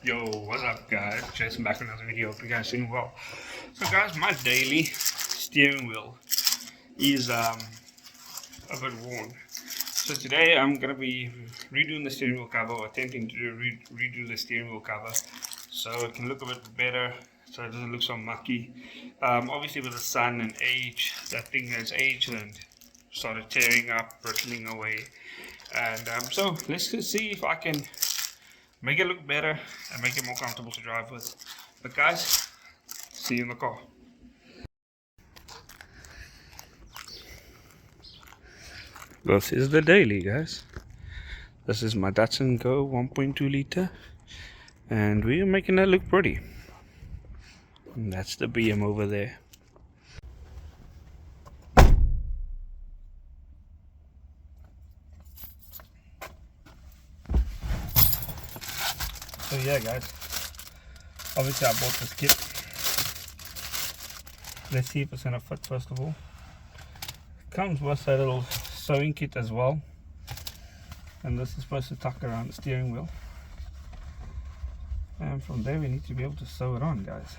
Yo, what's up guys? Jason back with another video. Hope you guys doing well. So guys, my daily steering wheel is a bit worn. So today I'm gonna be redoing the steering wheel cover, or attempting to redo the steering wheel cover so it can look a bit better, so it doesn't look so mucky. Obviously with the sun and age, that thing has aged and started tearing up, brittling away. And so let's just see if I can make it look better and make it more comfortable to drive with. But guys, see you in the car. This is the daily, guys. This is my Datsun Go 1.2 liter, and we are making that look pretty. And that's the BM over there. So yeah guys, obviously I bought this kit. Let's see if it's gonna fit first of all. It comes with a little sewing kit as well, and this is supposed to tuck around the steering wheel, and from there we need to be able to sew it on, guys.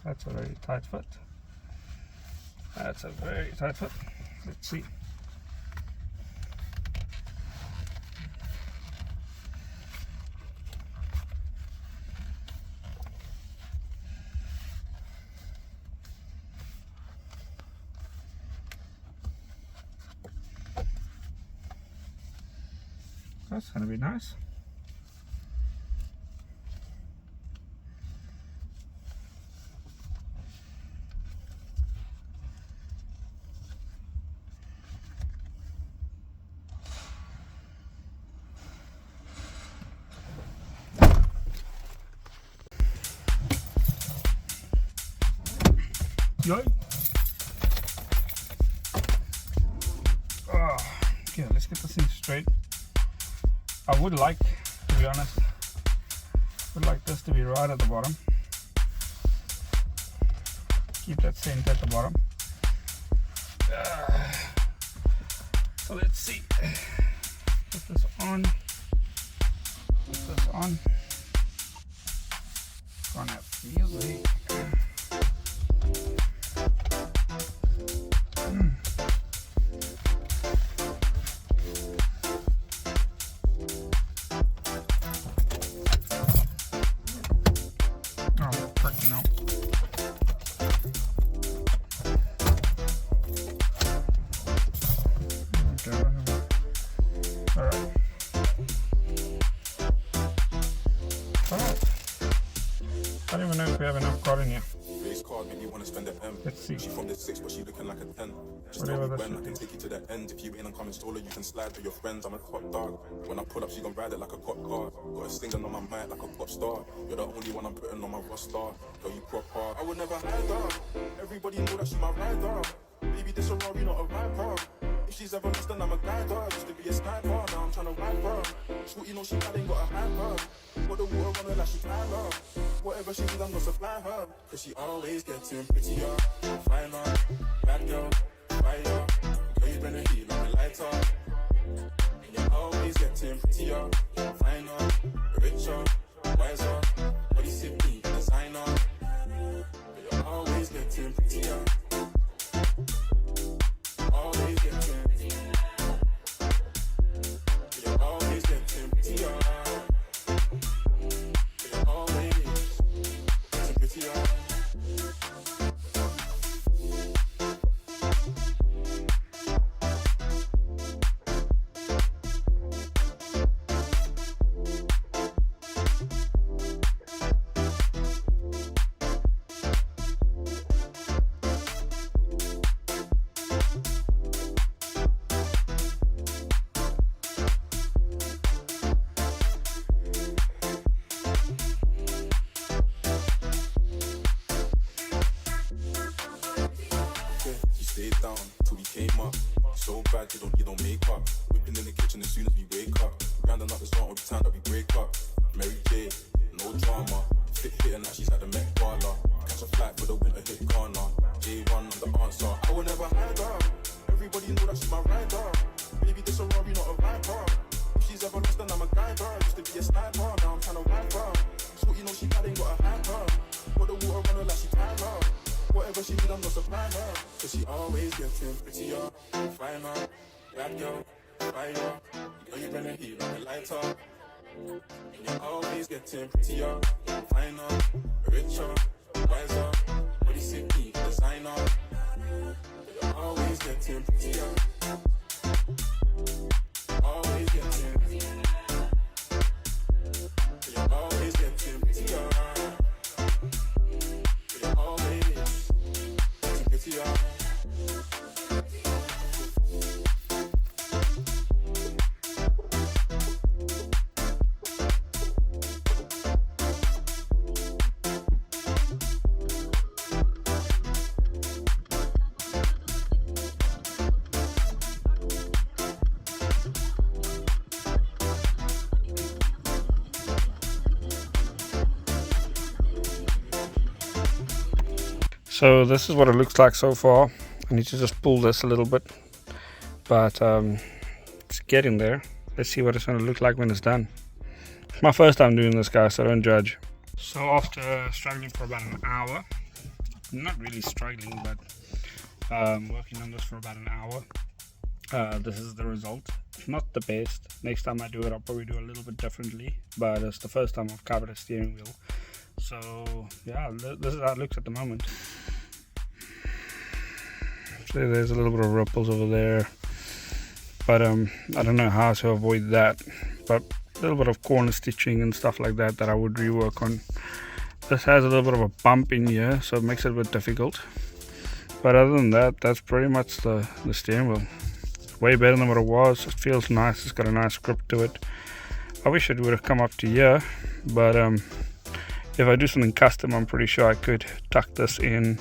That's a very tight fit. That's a very tight fit. Let's see. That's gonna be nice. Yo. Okay, let's get this thing straight. I would like, to be honest, this to be right at the bottom. Keep that center at the bottom. So let's see. Put this on. Put this on. Gonna feel it. I don't even know if we have enough car in here. Let's see. She from the 6, but she looking like a 10. Just tell me when I can take you to the end. If you ain't on installer, you can slide with your friends. I'm a top dog. When I pull up, she gon' ride it like a cop car. Got a singing on my mic like a pop star. You're the only one I'm putting on my roster. Girl, you proper. I would never hide her. Everybody know that she my rider. Baby, this a Rory, not a Viper. If she's ever lost, then I'm a guider. Used to be a sniper, now I'm trying to wipe her. Shorty know she bad, ain't got a hyper. Got the water on her like she climb her. Whatever she needs, I'm gonna supply her. Cause she always getting prettier, finer, bad girl, fire. Girl, you bring the heat like a lighter. And you're always getting prettier, finer, richer, wiser. Body sippy, designer. But you're always getting prettier. Always getting prettier. You're always getting prettier. You're always getting prettier. Stayed down till we came up. So bad you don't make up. Whipping in the kitchen as soon as we wake up. Rounding up the song every time that we break up. Mary J, no drama. Fit hitting like she's at the Met Gala. Catch a flight for the winter hit corner. J1 the answer. I will never hide her. Everybody know that she's my rider. Baby, this a Rory, not ever lost and I'm a guy, bro. Used to be a sniper, now I'm trying to wipe her. Shorty know she bad, ain't got a hyper. Got the water running like she tied her. Whatever she did, I'm not supplying her. Cause she always getting prettier, finer. Bad girl, fire. You know you bring the heat like a lighter. And you're always getting prettier, finer, richer, wiser. Body sick, designer. You're always getting prettier. Always getting prettier. You're always getting prettier. You're always getting prettier. So this is what it looks like so far. I need to just pull this a little bit, but it's getting there. Let's see what it's going to look like when it's done. It's my first time doing this, guys, so don't judge. So after struggling for about an hour, not really struggling, but working on this for about an hour, this is the result. It's not the best. Next time I do it, I'll probably do a little bit differently, but it's the first time I've covered a steering wheel. So yeah, this is how it looks at the moment. So there's a little bit of ripples over there, but I don't know how to avoid that, but a little bit of corner stitching and stuff like that I would rework on. This has a little bit of a bump in here, so it makes it a bit difficult, but other than that, that's pretty much the steering wheel. It's way better than what it was. It feels nice. It's got a nice grip to it. I wish it would have come up to here, but if I do something custom, I'm pretty sure I could tuck this in,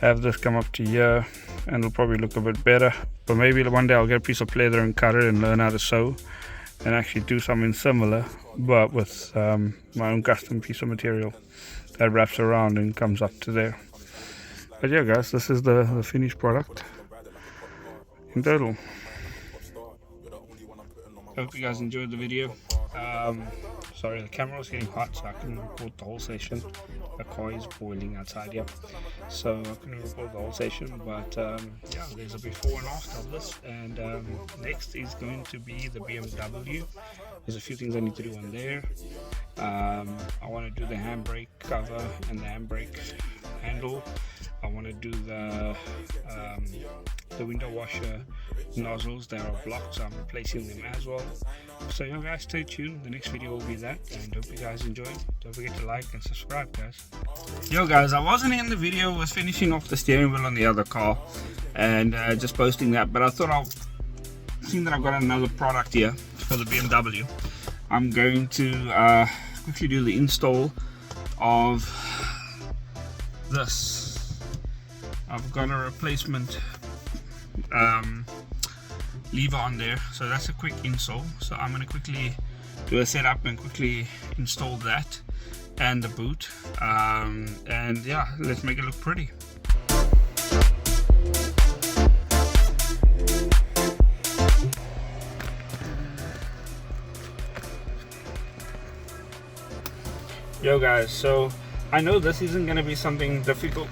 have this come up to here, and it'll probably look a bit better. But maybe one day I'll get a piece of leather and cut it and learn how to sew and actually do something similar, but with my own custom piece of material that wraps around and comes up to there. But yeah, guys, this is the finished product in total. Hope you guys enjoyed the video. Sorry, the camera was getting hot, so I couldn't record the whole session. The car is boiling outside here, so I couldn't record the whole session. But yeah, there's a before and after of this, and next is going to be the BMW. There's a few things I need to do on there. I want to do the handbrake cover and the handbrake handle. I want to do the window washer nozzles that are blocked, so I'm replacing them as well. So yeah, guys, stay tuned. The next video will be that, and hope you guys enjoyed. Don't forget to like and subscribe, guys. Yo guys, I wasn't in the video, I was finishing off the steering wheel on the other car and just posting that, but I thought seeing that I've got another product here for the BMW, I'm going to quickly do the install of this. I've got a replacement lever on there, so that's a quick install. So I'm going to quickly do a setup and quickly install that and the boot, and yeah, let's make it look pretty. Yo guys, so I know this isn't going to be something difficult.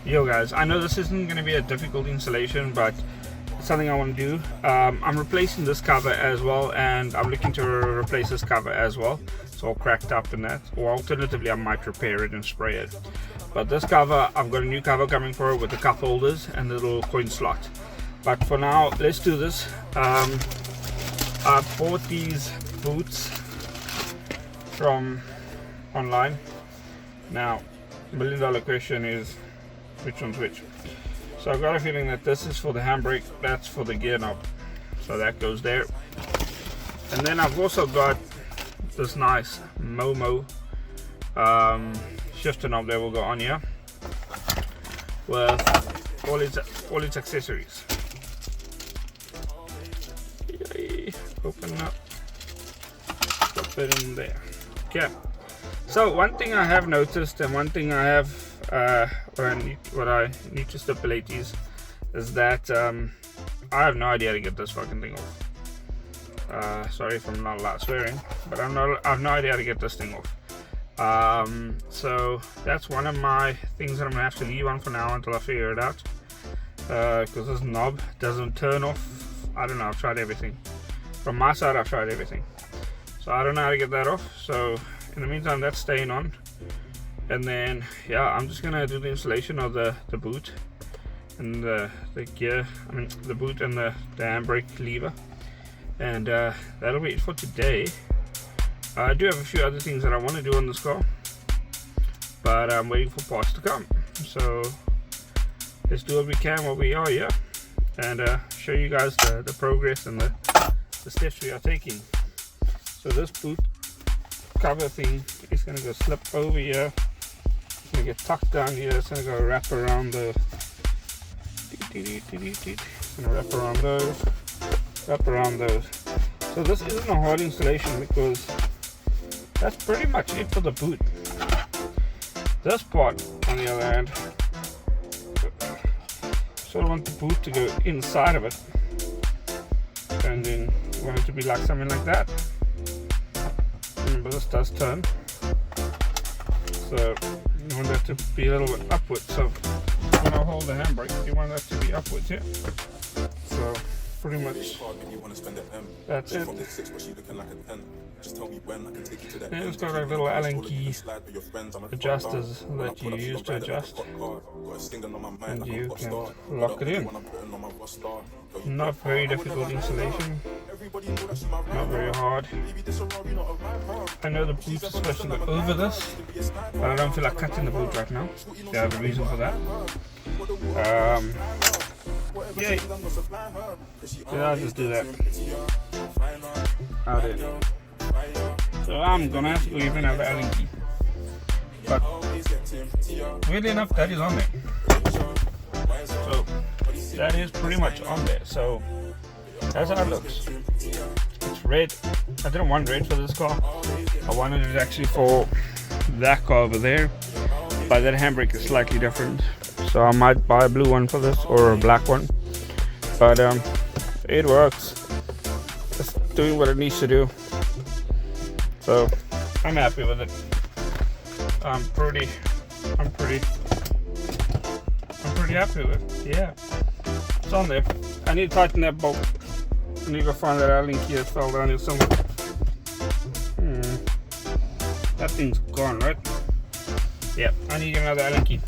Yo guys, I know this isn't going to be a difficult installation, but it's something I want to do. I'm replacing this cover as well, and I'm looking to replace this cover as well. It's all cracked up and that, or alternatively I might repair it and spray it. But this cover, I've got a new cover coming for it with the cup holders and the little coin slot. But for now, let's do this. I bought these boots from online. Now, $1 million question is, which one's which? So I've got a feeling that this is for the handbrake, that's for the gear knob, so that goes there. And then I've also got this nice Momo shifter knob that will go on here with all its accessories. Yay. Open up, put it in there. Okay, so one thing I have noticed, and one thing I have what I need to stipulate is that I have no idea how to get this fucking thing off. Sorry if I'm not allowed swearing, but I have no idea how to get this thing off. So that's one of my things that I'm gonna have to leave on for now until I figure it out, because this knob doesn't turn off. I don't know, I've tried everything. From my side, I've tried everything, so I don't know how to get that off. So in the meantime, that's staying on, and then yeah, I'm just gonna do the installation of the boot and the gear, I mean the boot and the handbrake lever, and that'll be it for today. I do have a few other things that I want to do on this car, but I'm waiting for parts to come. So let's do what we can while we are here, and show you guys the progress and the steps we are taking. So this boot cover thing is going to go slip over here. It's going to get tucked down here. It's going to go wrap around the. It's going to wrap around those. Wrap around those. So this isn't a hard installation because that's pretty much it for the boot. This part, on the other hand, sort of want the boot to go inside of it, and then you want it to be like something like that. Remember, this does turn, so you want that to be a little bit upwards. So when I hold the handbrake, you want that to be upwards here. So pretty much that's it. Then it's got like little Allen key adjusters that you use to adjust, and you can lock it in. Not very difficult installation, not very hard. I know the boot is supposed to go over this, but I don't feel like cutting the boot right now. I have a reason for that. Yeah, I'll just do that. Out it. So I'm gonna have to go even have the Allen key. But weirdly enough, that is on there. So that is pretty much on there. So that's how it looks. It's red. I didn't want red for this car. I wanted it actually for that car over there. But that handbrake is slightly different. So I might buy a blue one for this or a black one. But it works. It's doing what it needs to do. So I'm happy with it. I'm pretty happy with it. Yeah, it's on there. I need to tighten that bolt. I need to find that Allen key that fell down here somewhere. That thing's gone, right? Yeah, I need another Allen key.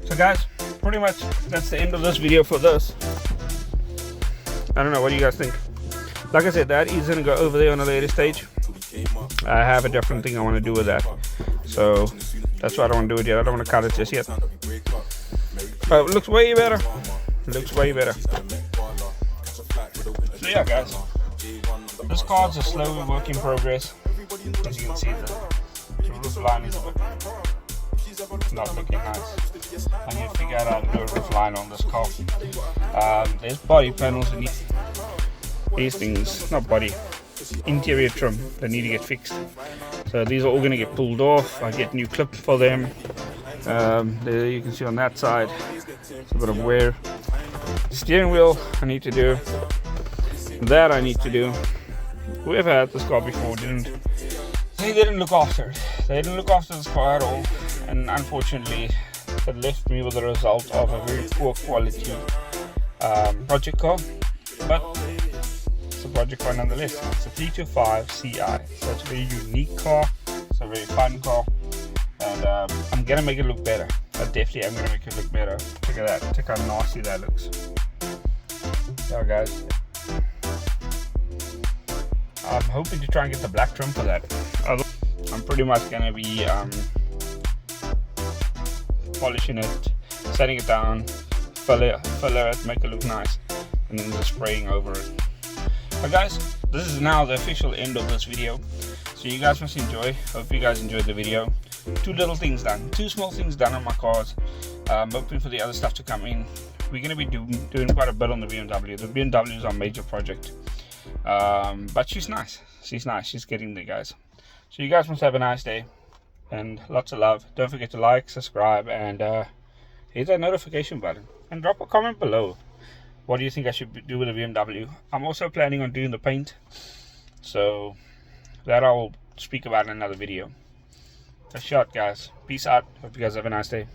So guys, pretty much that's the end of this video for this. I don't know, what do you guys think? Like I said, that is gonna go over there on a later stage. I have a different thing I want to do with that, so that's why I don't want to do it yet. I don't want to cut it just yet. But it looks way better. It looks way better. So yeah, guys, this car's a slow work in progress. As you can see, the roof line is not looking nice. I need to figure out how to do a roof line on this car. There's body panels and these things, not body, interior trim that need to get fixed. So these are all going to get pulled off. I get new clip for them. There you can see on that side it's a bit of wear. Steering wheel I need to do. That I need to do. Whoever had this car before they didn't look after it. They didn't look after this car at all, and unfortunately it left me with the result of a very poor quality project car. But it's a project car nonetheless. It's a 325 Ci, so it's a very unique car. It's a very fun car, and I'm gonna make it look better. I definitely am gonna make it look better. Look at that, check how nasty that looks. Yeah guys, I'm hoping to try and get the black trim for that. I'm pretty much gonna be polishing it, setting it down, fill it, make it look nice, and then just spraying over it. But guys, this is now the official end of this video, so you guys must enjoy. Hope you guys enjoyed the video. Two little things done, two small things done on my cars. I'm hoping for the other stuff to come in. We're going to be doing quite a bit on the BMW. The BMW is our major project, but she's nice. She's getting there, guys. So you guys must have a nice day and lots of love. Don't forget to like, subscribe, and hit that notification button, and drop a comment below. what do you think I should do with the BMW? I'm also planning on doing the paint, so that I'll speak about in another video. That's shot, guys. Peace out. Hope you guys have a nice day.